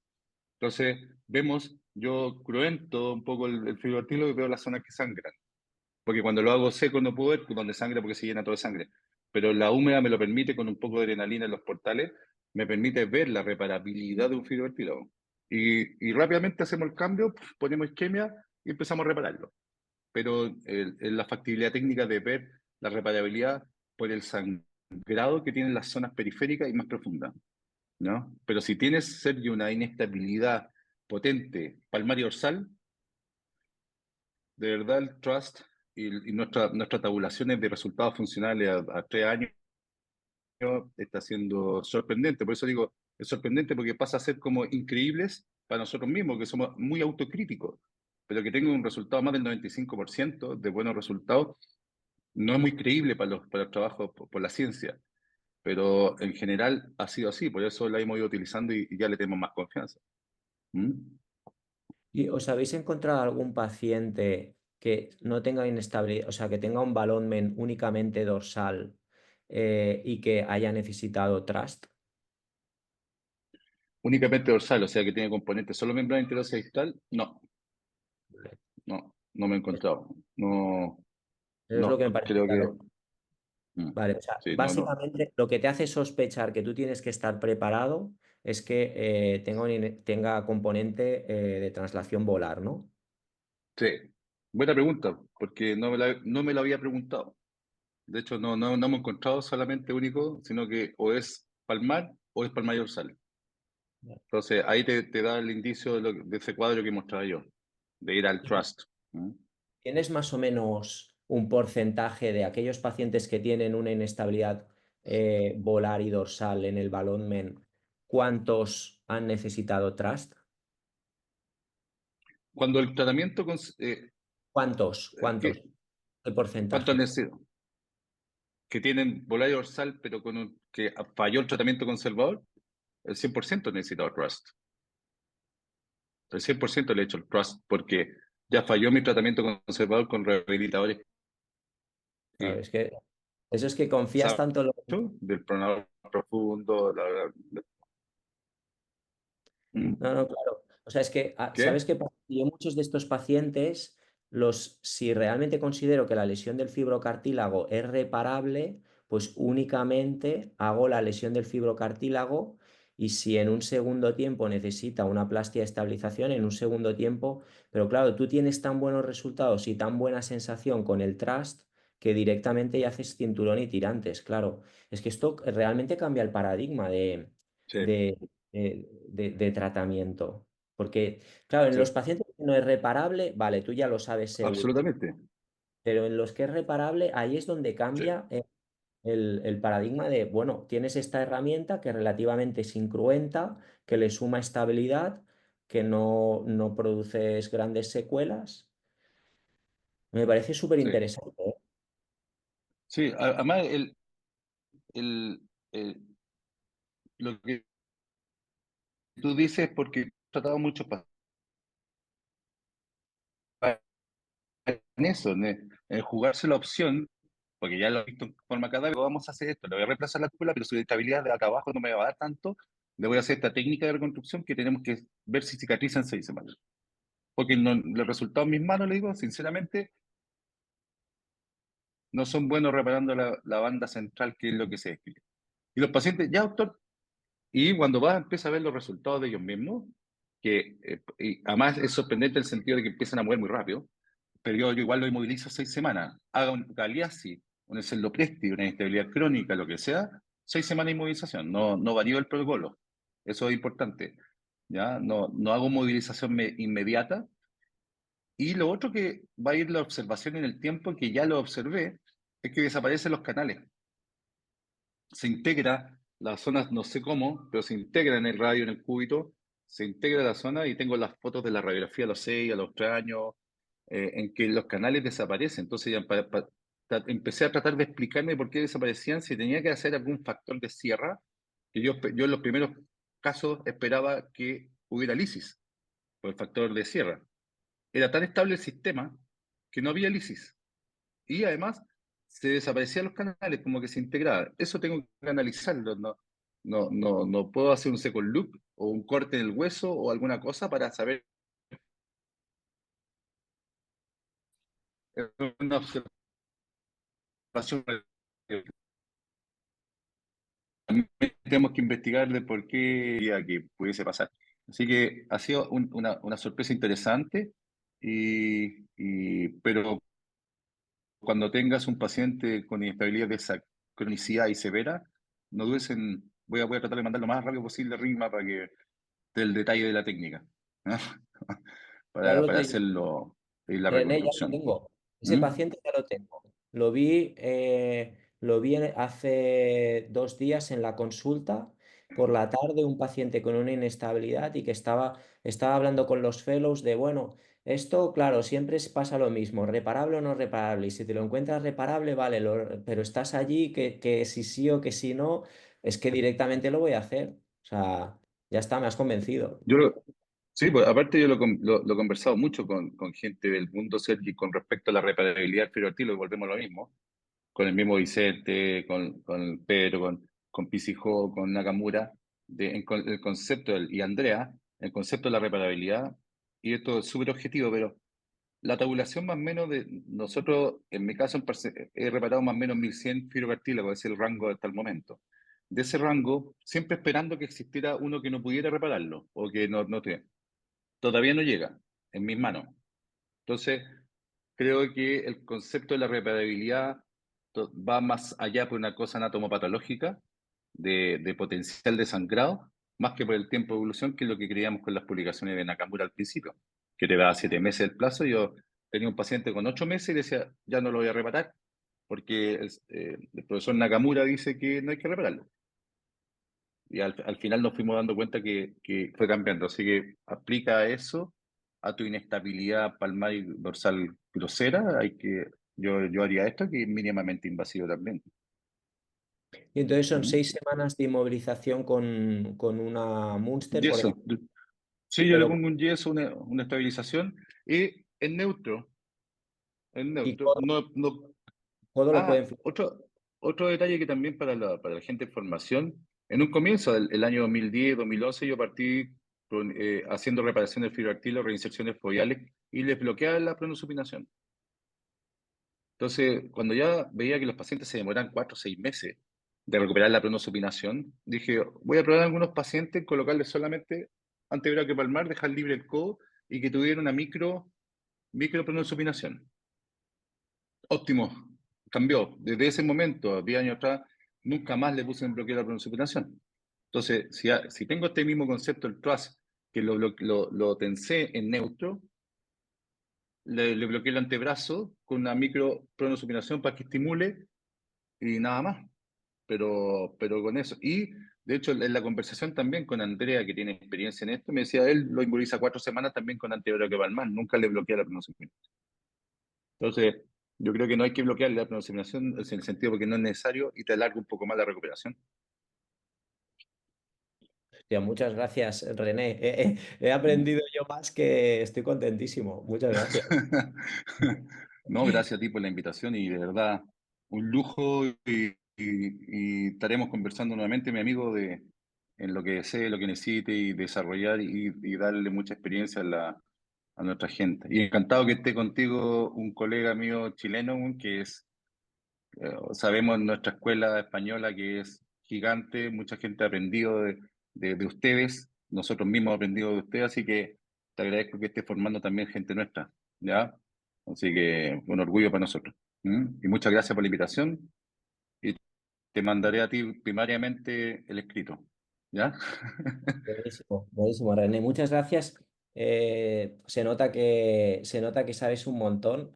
Entonces, vemos, yo cruento un poco el fibrocartílago y veo las zonas que sangran. Porque cuando lo hago seco no puedo ver donde sangra porque se llena todo de sangre. Pero la húmeda me lo permite con un poco de adrenalina en los portales, me permite ver la reparabilidad de un fibrocartílago. y rápidamente hacemos el cambio, ponemos isquemia y empezamos a repararlo. Pero la factibilidad técnica de ver la reparabilidad por el sangrado que tienen las zonas periféricas y más profundas, ¿no? Pero si tienes, Sergio, una inestabilidad potente palmar y dorsal, de verdad el trust y nuestras tabulaciones de resultados funcionales a 3 años está siendo sorprendente. Por eso digo, es sorprendente porque pasa a ser como increíbles para nosotros mismos, que somos muy autocríticos, pero que tenga un resultado más del 95% de buenos resultados, no es muy creíble para los trabajos por la ciencia. Pero en general ha sido así, por eso la hemos ido utilizando y ya le tenemos más confianza. ¿Mm? ¿Y os habéis encontrado algún paciente que no tenga inestabilidad, o sea, que tenga un balón únicamente dorsal y que haya necesitado trust? Únicamente dorsal, o sea que tiene componentes solo membrana interior distal, no, no me he encontrado. No, Eso es lo que me no, parece creo que. claro. mm, Vale, o sea, sí, no. básicamente lo que te hace sospechar que tú tienes que estar preparado es que tenga componente de translación volar, ¿no? Sí, buena pregunta, porque no me la había preguntado. De hecho, no hemos encontrado solamente único, sino que o es palmar o es palmar dorsal. Entonces, ahí te da el indicio de ese cuadro que mostraba yo, de ir al trust. ¿Mm? ¿Tienes más o menos un porcentaje de aquellos pacientes que tienen una inestabilidad volar y dorsal en el balón cuántos han necesitado trust? Cuando el tratamiento, ¿Cuántos? ¿Cuántos? ¿Qué ¿cuánto han porcentaje? sido? Que tienen volar dorsal, pero que falló el tratamiento conservador, el 100% necesitado trust. El 100% le he hecho el trust porque ya falló mi tratamiento conservador con rehabilitadores Claro, que es que eso es que confías saben tanto en mucho del pronador profundo. No, Mm. no, claro. O sea, es que, ¿sabes ¿Qué? qué pasa? Yo muchos de estos pacientes, si realmente considero que la lesión del fibrocartílago es reparable, pues únicamente hago la lesión del fibrocartílago y si en un segundo tiempo necesita una plastia de estabilización, en un segundo tiempo, pero claro, tú tienes tan buenos resultados y tan buena sensación con el trust que directamente ya haces cinturón y tirantes, claro. Es que esto realmente cambia el paradigma Sí, de tratamiento. Porque, claro, en sí, los pacientes que no es reparable, vale, tú ya lo sabes seguro, absolutamente. pero en los que es reparable, ahí es donde Sí, cambia el paradigma de, bueno, tienes esta herramienta que relativamente es incruenta, que le suma estabilidad, que no produces grandes secuelas. Me parece súper sí. interesante, ¿eh? Sí, además el, el- lo que tú dices, porque he tratado mucho en eso, en jugarse la opción, porque ya lo he visto en forma cada vez, vamos a hacer esto, le voy a reemplazar la cúpula, pero su estabilidad de acá abajo no me va a dar tanto, le voy a hacer esta técnica de reconstrucción que tenemos que ver si cicatriza en 6 semanas. Porque los resultados en mis manos, le digo, sinceramente, no son buenos reparando la banda central, que es lo que se describe. Y los pacientes, ya doctor, y cuando vas, empieza a ver los resultados de ellos mismos, que y además es sorprendente el sentido de que empiezan a mover muy rápido, pero yo igual lo inmovilizo 6 semanas. Haga un Galeazzi, un Cellopresti, una inestabilidad crónica, lo que sea, 6 semanas de inmovilización. No varío el protocolo. Eso es importante. ¿Ya? No hago movilización inmediata. Y lo otro que va a ir la observación en el tiempo, que ya lo observé, es que desaparecen los canales. Se integra la zona, no sé cómo, pero se integra en el radio, en el cúbito, se integra la zona y tengo las fotos de la radiografía a los 6, a los 3 años, en que los canales desaparecen. Entonces ya empecé a tratar de explicarme por qué desaparecían, si tenía que hacer algún factor de sierra, que yo en los primeros casos esperaba que hubiera lisis por el factor de sierra. Era tan estable el sistema que no había lisis. Y además se desaparecían los canales, como que se integraba. Eso tengo que analizarlo. No puedo hacer un second loop o un corte en el hueso o alguna cosa para saber una observación. Tenemos que investigar de por qué que pudiese pasar. Así que ha sido una sorpresa interesante, pero cuando tengas un paciente con inestabilidad de esa cronicidad y severa, no dudes en, voy a tratar de mandar lo más rápido posible RIMA para que dé el detalle de la técnica, ¿no? Ya lo Para te hacerlo, la René, ya lo reconstrucción. tengo. Ese ¿Mm? paciente ya lo tengo. Lo vi hace 2 días en la consulta por la tarde, un paciente con una inestabilidad y que estaba hablando con los fellows de, bueno, esto, claro, siempre pasa lo mismo, reparable o no reparable. Y si te lo encuentras reparable, vale, pero estás allí, que si sí o que si no, es que directamente lo voy a hacer. O sea, ya está, me has convencido. Yo lo- sí, pues aparte yo lo he conversado mucho con gente del mundo Sergi con respecto a la reparabilidad del fibroactivo, y volvemos a lo mismo, con el mismo Vicente, con Pedro, con Pisijo, con Nakamura, el concepto y Andrea, el concepto de la reparabilidad, y esto es súper objetivo, pero la tabulación más o menos de nosotros, en mi caso, he reparado más o menos 1100 fibrocartílagos, ese es el rango hasta el momento. De ese rango, siempre esperando que existiera uno que no pudiera repararlo o que todavía no llega en mis manos. Entonces, creo que el concepto de la reparabilidad va más allá por una cosa anatomopatológica de potencial de sangrado, más que por el tiempo de evolución, que es lo que creíamos con las publicaciones de Nakamura al principio, que te daba 7 meses el plazo. Yo tenía un paciente con 8 meses y decía, ya no lo voy a reparar, porque el profesor Nakamura dice que no hay que repararlo. Y al final nos fuimos dando cuenta que fue cambiando. Así que aplica eso a tu inestabilidad palmar y dorsal grosera. Yo haría esto, que es mínimamente invasivo también. Y entonces son ¿Mm? 6 semanas de inmovilización con una Munster, Y por eso. ejemplo, Sí, yo le pero pongo un yeso, una estabilización, y en neutro, en y neutro. todo, No, no. todo lo pueden Otro detalle que también para la gente en formación, en un comienzo, el año 2010, 2011, yo partí haciendo reparaciones de fibroactiles, reinserciones foveales, y les bloqueaba la pronosupinación. Entonces, cuando ya veía que los pacientes se demoran 4 o 6 meses de recuperar la pronosupinación, dije, voy a probar a algunos pacientes, colocarles solamente antebrazo que palmar, dejar libre el codo y que tuvieran una micro pronosupinación. Óptimo, cambió. Desde ese momento, 10 años atrás, nunca más le puse en bloqueo a la pronosupinación. Entonces, si tengo este mismo concepto, el trust, que lo tensé en neutro, le bloqueé el antebrazo con una micro pronosupinación para que estimule y nada más. Pero con eso. Y de hecho, en la conversación también con Andrea, que tiene experiencia en esto, me decía, él lo inmoviliza 4 semanas también con antibiótico palmar, nunca le bloquea la pronunciación. Entonces, yo creo que no hay que bloquear la pronunciación en el sentido porque no es necesario y te alarga un poco más la recuperación. Hostia, muchas gracias, René. He aprendido yo más que estoy contentísimo. Muchas gracias. No, gracias a ti por la invitación y de verdad un lujo y estaremos conversando nuevamente, mi amigo, en lo que sé, lo que necesite y desarrollar y darle mucha experiencia a nuestra gente. Y encantado que esté contigo un colega mío chileno, que sabemos en nuestra escuela española que es gigante, mucha gente ha aprendido de ustedes, nosotros mismos hemos aprendido de ustedes, así que te agradezco que estés formando también gente nuestra, ¿ya? Así que un orgullo para nosotros. ¿Mm? Y muchas gracias por la invitación y te mandaré a ti primariamente el escrito, ¿ya? Buenísimo, buenísimo, René. Muchas gracias. Se nota que sabes un montón.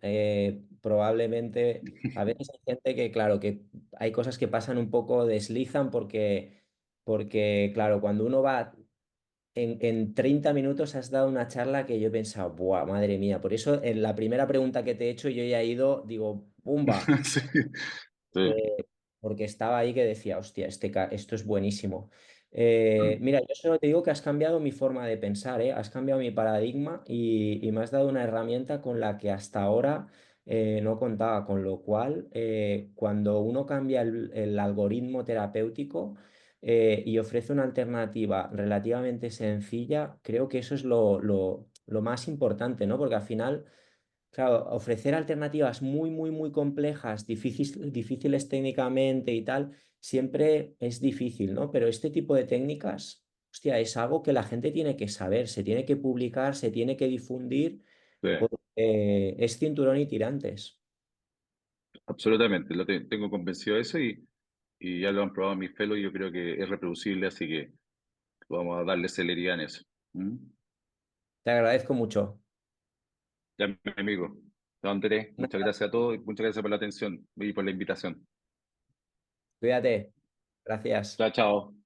Probablemente a veces hay gente que, claro, que hay cosas que pasan un poco, deslizan porque claro, cuando uno va en 30 minutos has dado una charla que yo he pensado, ¡buah, madre mía! Por eso en la primera pregunta que te he hecho yo ya he ido, digo, ¡pumba! Sí, sí. eh, porque estaba ahí que decía, hostia, esto es buenísimo. Mira, yo solo te digo que has cambiado mi forma de pensar, ¿eh? Has cambiado mi paradigma y me has dado una herramienta con la que hasta ahora no contaba, con lo cual, cuando uno cambia el algoritmo terapéutico y ofrece una alternativa relativamente sencilla, creo que eso es lo más importante, ¿no? Porque al final... Claro, ofrecer alternativas muy, muy, muy complejas, difíciles técnicamente y tal, siempre es difícil, ¿no? Pero este tipo de técnicas, hostia, es algo que la gente tiene que saber, se tiene que publicar, se tiene que difundir, Sí, porque es cinturón y tirantes. absolutamente, tengo convencido de eso y ya lo han probado mis pelos y yo creo que es reproducible, así que vamos a darle celeridad en eso. ¿Mm? Te agradezco mucho. Ya, mi amigo. No, Andrés, muchas gracias a todos y muchas gracias por la atención y por la invitación. Cuídate. Gracias. Chao, chao.